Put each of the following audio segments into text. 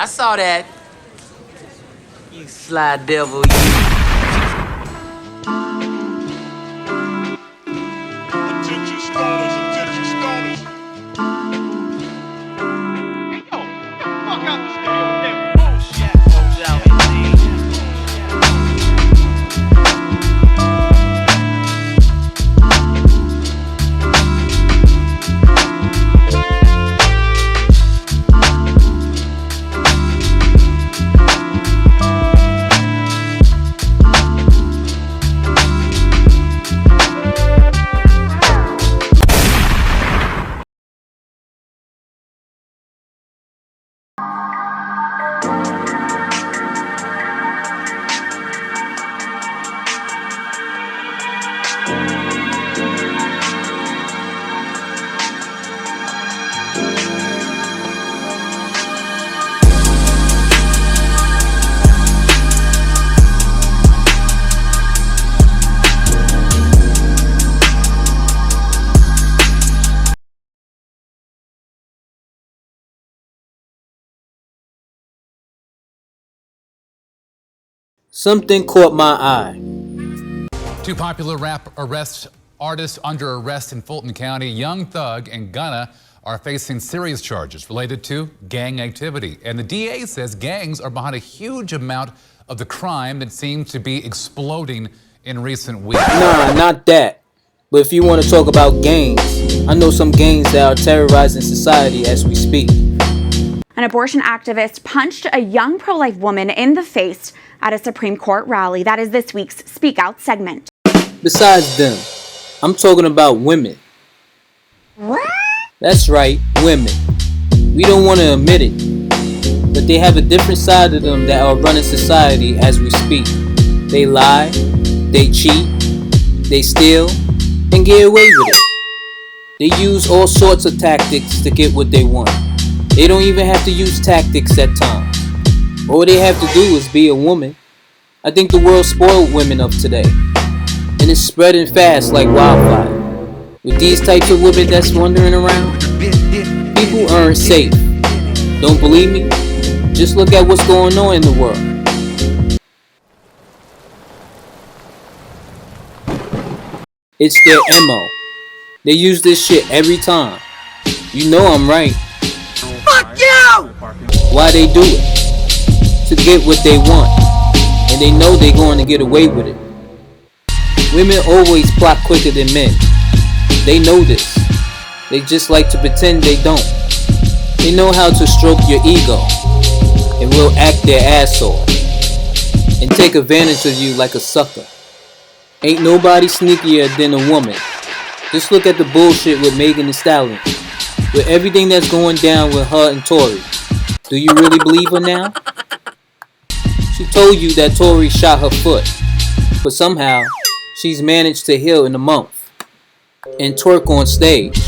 I saw that. You Sly Devil, you. Something caught my eye. Two popular rap artists under arrest in Fulton County. Young Thug and Gunna are facing serious charges related to gang activity. And the DA says gangs are behind a huge amount of the crime that seems to be exploding in recent weeks. Nah, not that. But if you want to talk about gangs, I know some gangs that are terrorizing society as we speak. An abortion activist punched a young pro-life woman in the face at a Supreme Court rally. That is this week's Speak Out segment. Besides them, I'm talking about women. What? That's right, women. We don't want to admit it, but they have a different side of them that are running society as we speak. They lie, they cheat, they steal, and get away with it. They use all sorts of tactics to get what they want. They don't even have to use tactics at times. All they have to do is be a woman. I think the world spoiled women of today, and it's spreading fast like wildfire. With these types of women that's wandering around, people aren't safe. Don't believe me? Just look at what's going on in the world. It's their MO. They use this shit every time. You know I'm right. Fuck you! Why they do it? To get what they want, and they know they're going to get away with it. Women always plot quicker than men. They know this. They just like to pretend they don't. They know how to stroke your ego and will act their ass off and take advantage of you like a sucker. Ain't nobody sneakier than a woman. Just look at the bullshit with Megan Thee Stallion. With everything that's going down with her and Tory. Do you really believe her now? She told you that Tory shot her foot, but somehow she's managed to heal in a month and twerk on stage.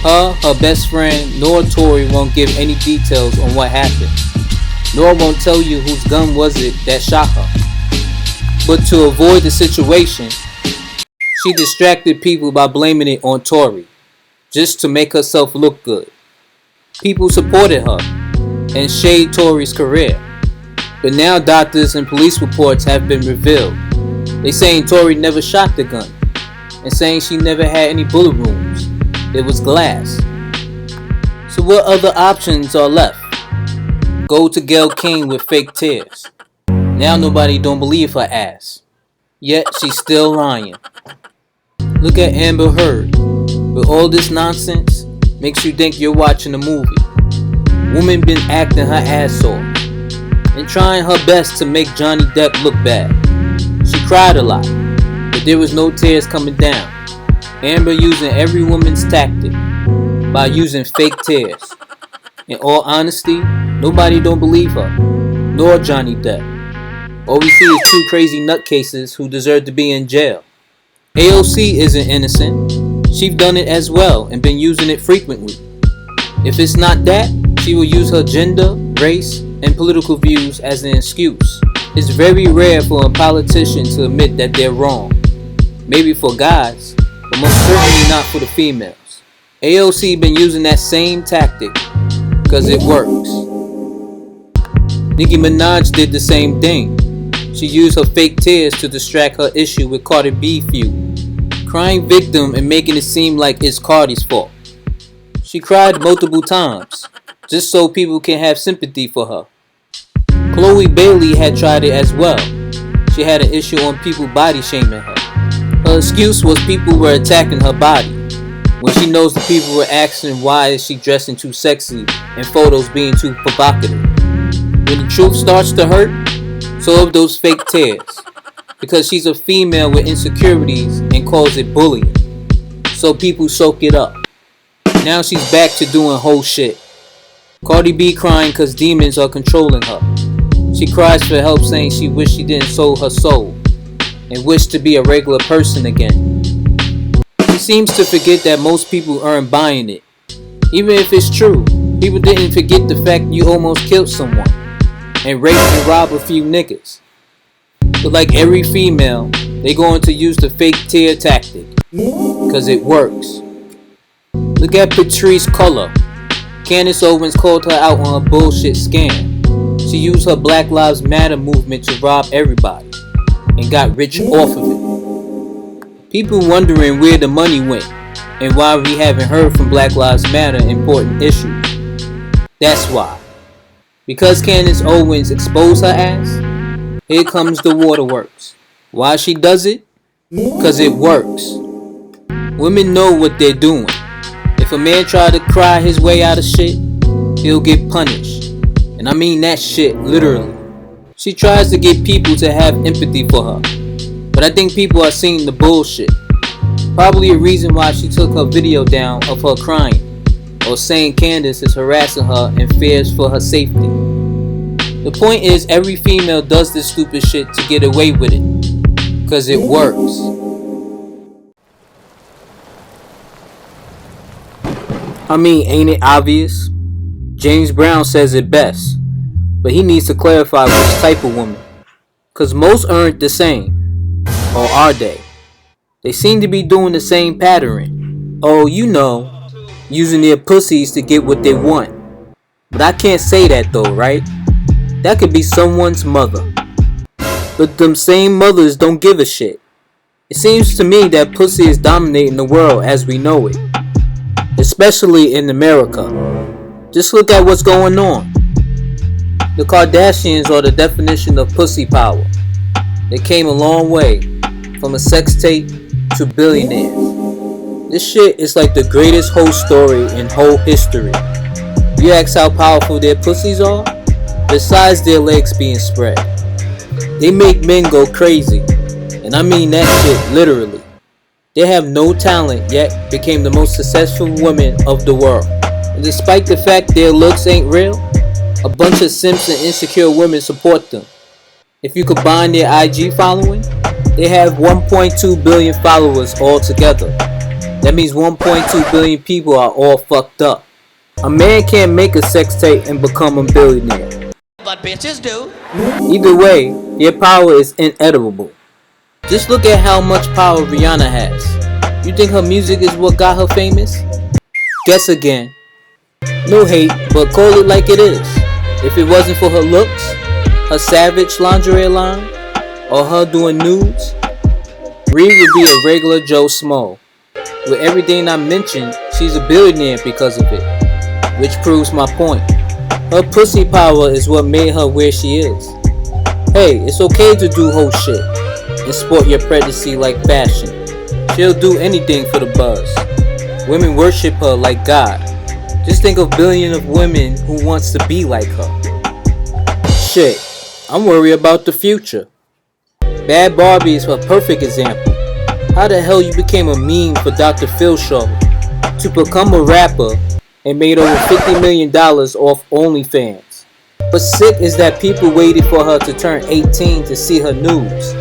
Her best friend, nor Tory won't give any details on what happened, nor won't tell you whose gun was it that shot her. But to avoid the situation, she distracted people by blaming it on Tory, just to make herself look good. People supported her and shade Tory's career. But now doctors and police reports have been revealed. They saying Tory never shot the gun, and saying she never had any bullet wounds. It was glass. So what other options are left? Go to Gayle King with fake tears. Now nobody don't believe her ass. Yet she's still lying. Look at Amber Heard. With all this nonsense, makes you think you're watching a movie. Woman been acting her ass off and trying her best to make Johnny Depp look bad. She cried a lot, but there was no tears coming down. Amber using every woman's tactic by using fake tears. In all honesty, nobody don't believe her, nor Johnny Depp. All we see is two crazy nutcases who deserve to be in jail. AOC isn't innocent. She's done it as well and been using it frequently. If it's not that, she will use her gender, race, and political views as an excuse. It's very rare for a politician to admit that they're wrong. Maybe for guys, but most certainly not for the females. AOC been using that same tactic because it works. Nicki Minaj did the same thing. She used her fake tears to distract her issue with Cardi B feud, crying victim and making it seem like it's Cardi's fault. She cried multiple times, just so people can have sympathy for her. Chloe Bailey had tried it as well. She had an issue on people body shaming her. Her excuse was people were attacking her body, when she knows the people were asking why is she dressing too sexy and photos being too provocative. When the truth starts to hurt, so of those fake tears, because she's a female with insecurities and calls it bullying. So people soak it up. Now she's back to doing whole shit. Cardi B crying cause demons are controlling her. She cries for help saying she wished she didn't sold her soul and wished to be a regular person again. She seems to forget that most people aren't buying it. Even if it's true, people didn't forget the fact you almost killed someone and raped and robbed a few niggas. But like every female, they going to use the fake tear tactic cause it works. Look at Patrice Cullor. Candace Owens called her out on a bullshit scam. She used her Black Lives Matter movement to rob everybody and got rich off of it. People wondering where the money went and why we haven't heard from Black Lives Matter important issues. That's why. Because Candace Owens exposed her ass, here comes the waterworks. Why she does it? Cause it works. Women know what they're doing. If a man try to cry his way out of shit, he'll get punished. And I mean that shit literally. She tries to get people to have empathy for her, but I think people are seeing the bullshit. Probably a reason why she took her video down of her crying, or saying Candace is harassing her and fears for her safety. The point is, every female does this stupid shit to get away with it, cause it works. I mean, ain't it obvious? James Brown says it best, but he needs to clarify which type of woman, cause most aren't the same, or are they? They seem to be doing the same pattern. Oh, you know, using their pussies to get what they want. But I can't say that though, right? That could be someone's mother. But them same mothers don't give a shit. It seems to me that pussy is dominating the world as we know it, especially in America. Just look at what's going on. The Kardashians are the definition of pussy power. They came a long way, from a sex tape to billionaires. This shit is like the greatest whole story in whole history. You ask how powerful their pussies are? Besides their legs being spread, they make men go crazy. And I mean that shit literally. They have no talent yet became the most successful women of the world. And despite the fact their looks ain't real, a bunch of simps and insecure women support them. If you combine their IG following, they have 1.2 billion followers altogether. That means 1.2 billion people are all fucked up. A man can't make a sex tape and become a billionaire. But bitches do. Either way, their power is inedible. Just look at how much power Rihanna has. You think her music is what got her famous? Guess again. No hate, but call it like it is. If it wasn't for her looks, her savage lingerie line, or her doing nudes, Ree would be a regular Joe Small. With everything I mentioned, she's a billionaire because of it, which proves my point. Her pussy power is what made her where she is. Hey, it's okay to do whole shit and sport your pregnancy like fashion. She'll do anything for the buzz. Women worship her like God. Just think of billions of women who wants to be like her. Shit, I'm worried about the future. Bad Barbie is a perfect example. How the hell you became a meme for Dr. Phil show to become a rapper and made over $50 million off OnlyFans. But sick is that people waited for her to turn 18 to see her nudes.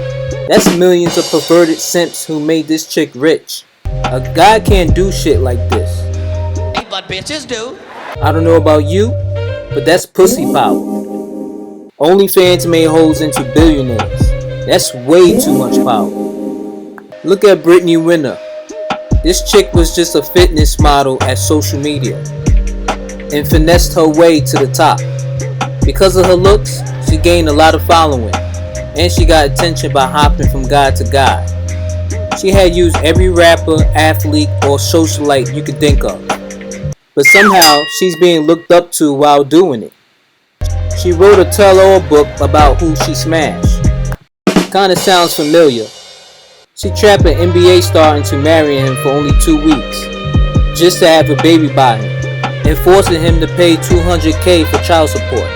That's millions of perverted simps who made this chick rich. A guy can't do shit like this. But bitches do. I don't know about you, but that's pussy power. OnlyFans made hoes into billionaires. That's way too much power. Look at Brittany Renner. This chick was just a fitness model at social media and finessed her way to the top Because of her looks, she gained a lot of following, and she got attention by hopping from guy to guy. She had used every rapper, athlete, or socialite you could think of. But somehow, she's being looked up to while doing it. She wrote a tell-all book about who she smashed. Kinda sounds familiar. She trapped an NBA star into marrying him for only 2 weeks, just to have a baby by him, and forcing him to pay $200K for child support.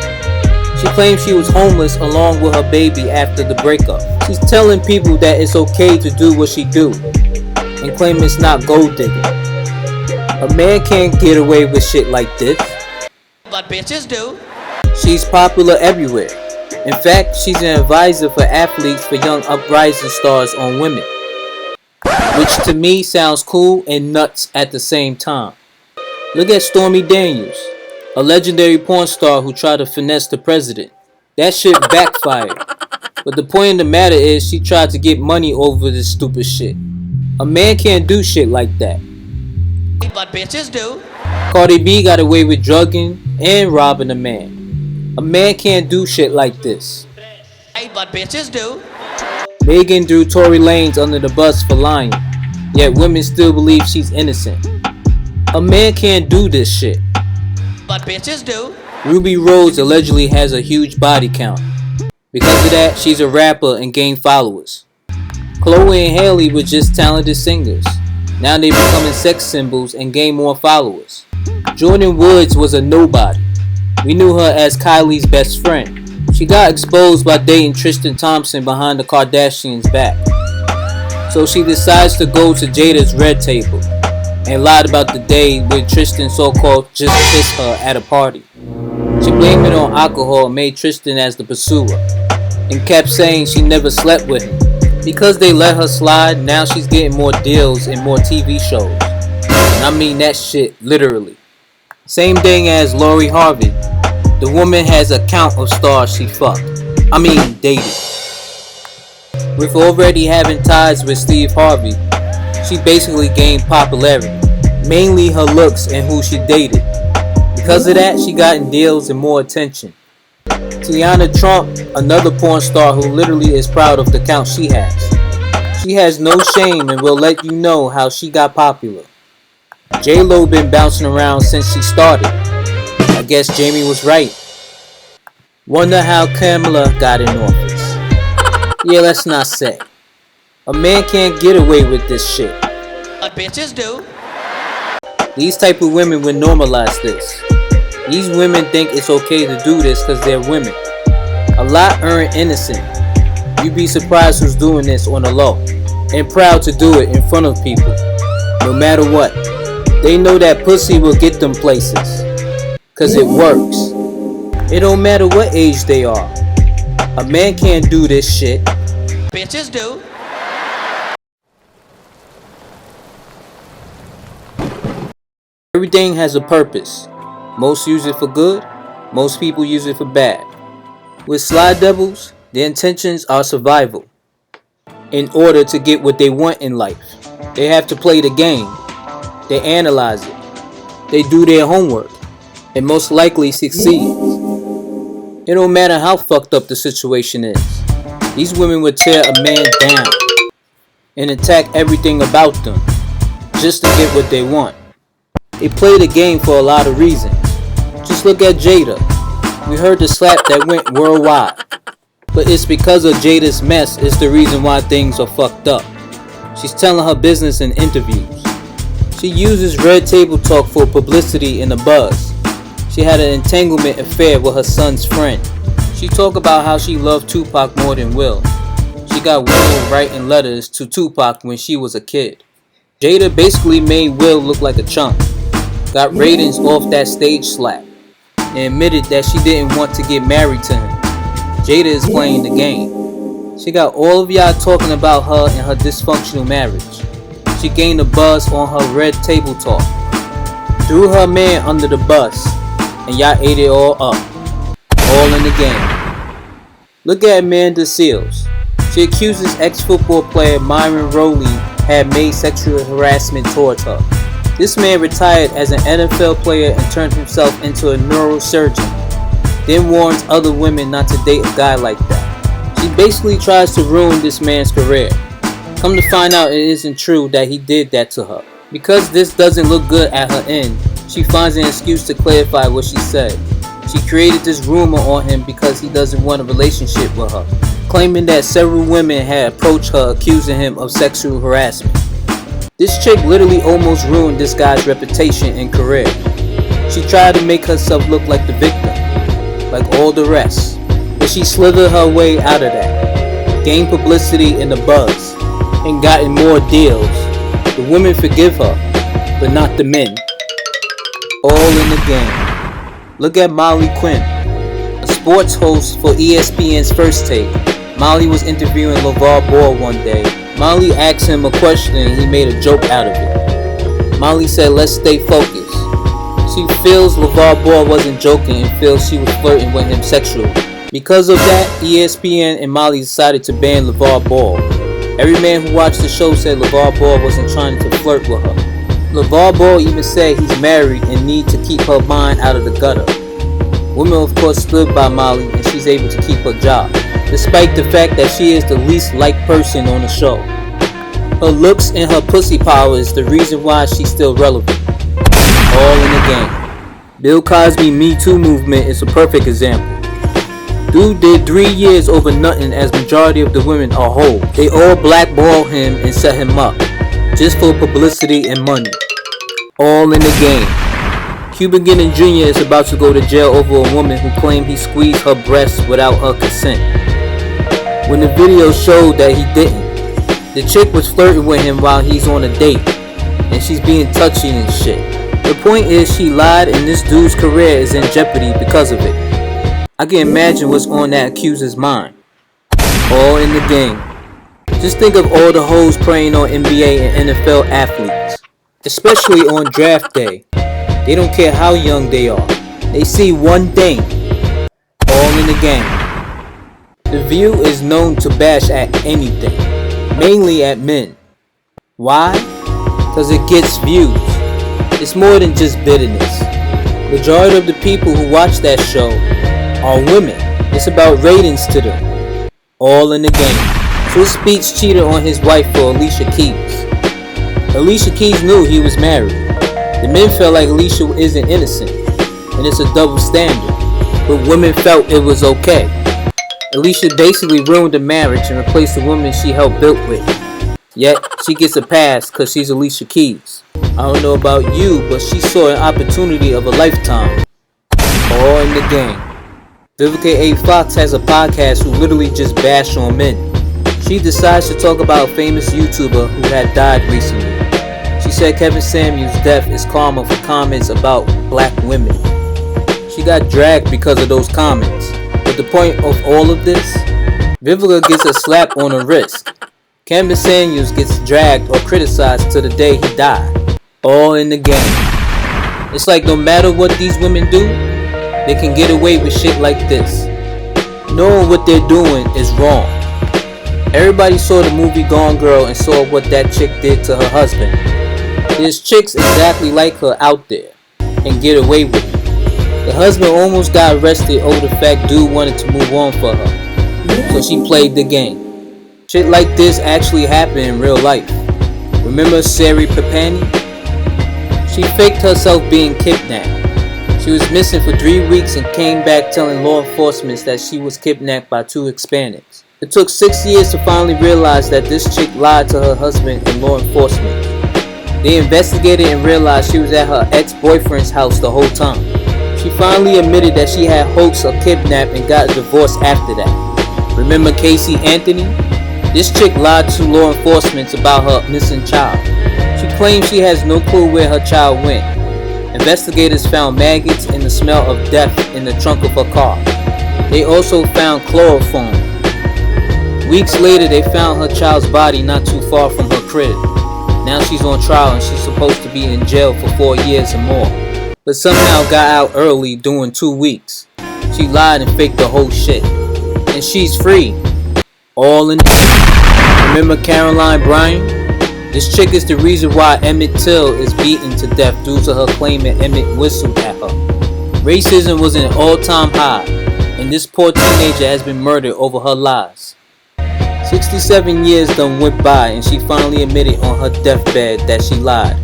She claimed she was homeless along with her baby after the breakup. She's telling people that it's okay to do what she do, and claim it's not gold digging. A man can't get away with shit like this. But bitches do. She's popular everywhere. In fact, she's an advisor for athletes for young uprising stars on women. Which to me sounds cool and nuts at the same time. Look at Stormy Daniels, a legendary porn star who tried to finesse the president. That shit backfired. But the point of the matter is she tried to get money over this stupid shit. A man can't do shit like that. But bitches do. Cardi B got away with drugging and robbing a man. A man can't do shit like this. But bitches do. Megan threw Tory Lanez under the bus for lying, yet women still believe she's innocent. A man can't do this shit. But bitches do. Ruby Rose allegedly has a huge body count. Because of that, she's a rapper and gained followers. Chloe and Hailey were just talented singers. Now they're becoming sex symbols and gain more followers. Jordyn Woods was a nobody. We knew her as Kylie's best friend. She got exposed by dating Tristan Thompson behind the Kardashians' back. So she decides to go to Jada's red table and lied about the day when Tristan so-called just kissed her at a party. She blamed it on alcohol and made Tristan as the pursuer, and kept saying she never slept with him. Because they let her slide, now she's getting more deals and more TV shows. And I mean that shit literally. Same thing as Lori Harvey. The woman has a count of stars she dated. With already having ties with Steve Harvey, she basically gained popularity, mainly her looks and who she dated. Because of that, she gotten deals and more attention. Tiana Trump, another porn star who literally is proud of the count she has. She has no shame and will let you know how she got popular. J-Lo been bouncing around since she started. I guess Jamie was right. Wonder how Kamala got in office. Yeah, let's not say. A man can't get away with this shit. But bitches do. These type of women would normalize this. These women think it's okay to do this because they're women. A lot aren't innocent. You'd be surprised who's doing this on the low, and proud to do it in front of people. No matter what, they know that pussy will get them places. Cause it works. It don't matter what age they are. A man can't do this shit. Bitches do. Everything has a purpose. Most use it for good, most people use it for bad. With Sly Devils, their intentions are survival. In order to get what they want in life, they have to play the game. They analyze it. They do their homework, and most likely succeed. It don't matter how fucked up the situation is. These women would tear a man down and attack everything about them just to get what they want. They play the game for a lot of reasons. Just look at Jada. We heard the slap that went worldwide. But it's because of Jada's mess is the reason why things are fucked up. She's telling her business in interviews. She uses red table talk for publicity and a buzz. She had an entanglement affair with her son's friend. She talked about how she loved Tupac more than Will. She got Will writing letters to Tupac when she was a kid. Jada basically made Will look like a chump. Got ratings off that stage slap. And admitted that she didn't want to get married to him. Jada is playing the game. She got all of y'all talking about her and her dysfunctional marriage. She gained a buzz on her red table talk. Threw her man under the bus. And y'all ate it all up. All in the game. Look at Amanda Seals. She accuses ex-football player Myron Rowley had made sexual harassment towards her. This man retired as an NFL player and turned himself into a neurosurgeon. then warns other women not to date a guy like that. She basically tries to ruin this man's career. Come to find out, it isn't true that he did that to her. Because this doesn't look good at her end, she finds an excuse to clarify what she said. She created this rumor on him because he doesn't want a relationship with her, claiming that several women had approached her accusing him of sexual harassment. This chick literally almost ruined this guy's reputation and career. She tried to make herself look like the victim, like all the rest, but she slithered her way out of that, gained publicity and the buzz, and gotten more deals. The women forgive her, but not the men. All in the game. Look at Molly Quinn, a sports host for ESPN's First Take. Molly was interviewing LeVar Ball one day. Molly asked him a question and he made a joke out of it. Molly said, "Let's stay focused." She feels LeVar Ball wasn't joking and feels she was flirting with him sexually. Because of that, ESPN and Molly decided to ban LeVar Ball. Every man who watched the show said LeVar Ball wasn't trying to flirt with her. LeVar Ball even said he's married and need to keep her mind out of the gutter. Women of course stood by Molly and she's able to keep her job, despite the fact that she is the least liked person on the show. Her looks and her pussy power is the reason why she's still relevant. All in the game. Bill Cosby Me Too movement is a perfect example. Dude did 3 years over nothing as majority of the women are whole. They all blackball him and set him up, just for publicity and money. All in the game. Cuba Gooding Jr. is about to go to jail over a woman who claimed he squeezed her breasts without her consent, when the video showed that he didn't. The chick was flirting with him while he's on a date, and she's being touchy and shit. The point is she lied and this dude's career is in jeopardy because of it. I can imagine what's on that accuser's mind. All in the game. Just think of all the hoes preying on NBA and NFL athletes, especially on draft day. They don't care how young they are. They see one thing. All in the game. The View is known to bash at anything, mainly at men. Why? Because it gets views. It's more than just bitterness. Majority of the people who watch that show are women. It's about ratings to them. All in the game. Swiss Beats cheated on his wife for Alicia Keys. Alicia Keys knew he was married. The men felt like Alicia isn't innocent, and it's a double standard, but women felt it was okay. Alicia basically ruined the marriage and replaced the woman she helped build with. Yet, she gets a pass because she's Alicia Keys. I don't know about you, but she saw an opportunity of a lifetime. All in the game. Vivica A. Fox has a podcast who literally just bash on men. She decides to talk about a famous YouTuber who had died recently. She said Kevin Samuels' death is karma for comments about black women. She got dragged because of those comments. But the point of all of this, Vivica gets a slap on her wrist. Kevin Samuels gets dragged or criticized to the day he died. All in the game. It's like no matter what these women do, they can get away with shit like this. Knowing what they're doing is wrong. Everybody saw the movie Gone Girl and saw what that chick did to her husband. There's chicks exactly like her out there and get away with it. The husband almost got arrested over the fact dude wanted to move on for her, so she played the game. Shit like this actually happened in real life. Remember Sari Papani? She faked herself being kidnapped. She was missing for 3 weeks and came back telling law enforcement that she was kidnapped by 2 Hispanics. It took 6 years to finally realize that this chick lied to her husband and law enforcement. They investigated and realized she was at her ex-boyfriend's house the whole time. She finally admitted that she had hoaxed or kidnapped and got a divorce after that. Remember Casey Anthony? This chick lied to law enforcement about her missing child. She claims she has no clue where her child went. Investigators found maggots and the smell of death in the trunk of her car. They also found chloroform. Weeks later, they found her child's body not too far from her crib. Now she's on trial and she's supposed to be in jail for 4 years or more, but somehow got out early doing 2 weeks. She lied and faked the whole shit, and she's free. All in. Remember Caroline Bryan? This chick is the reason why Emmett Till is beaten to death due to her claiming Emmett whistled at her. Racism was at an all-time high, and this poor teenager has been murdered over her lies. 67 years done went by, and she finally admitted on her deathbed that she lied.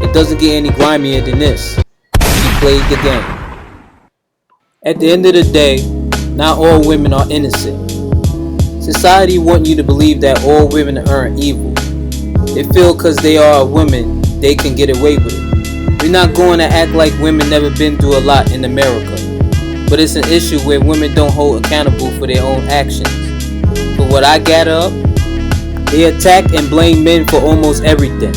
It doesn't get any grimier than this. She played the game. At the end of the day, not all women are innocent. Society wants you to believe that all women are evil. They feel because they are a woman, they can get away with it. We're not going to act like women never been through a lot in America. But it's an issue where women don't hold accountable for their own actions. But what I gather up, they attack and blame men for almost everything.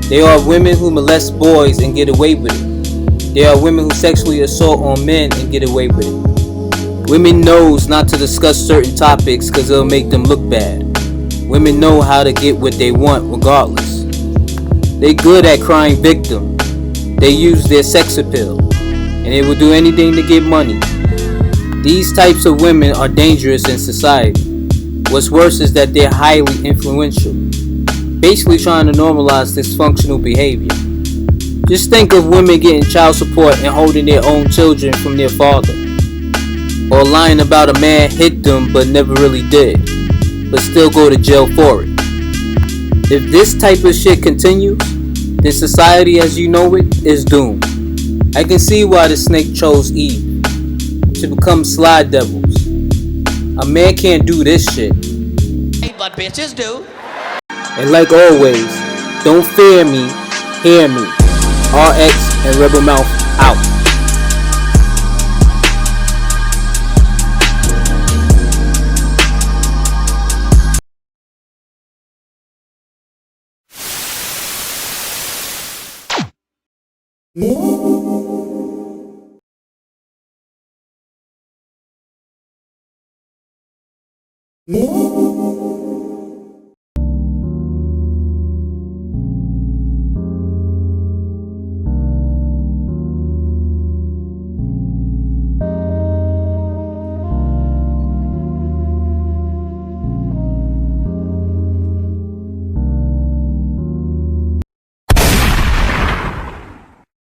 There are women who molest boys and get away with it. There are women who sexually assault on men and get away with it. Women knows not to discuss certain topics because it'll make them look bad. Women know how to get what they want regardless. They good at crying victim. They use their sex appeal. And they will do anything to get money. These types of women are dangerous in society. What's worse is that they're highly influential. Basically trying to normalize dysfunctional behavior. Just think of women getting child support and holding their own children from their father. Or lying about a man hit them but never really did, but still go to jail for it. If this type of shit continues, then society as you know it is doomed. I can see why the snake chose Eve, to become Sly Devils. A man can't do this shit. But bitches do. And like always, don't fear me, hear me. R-X and Rebel Mouth out. Yeah.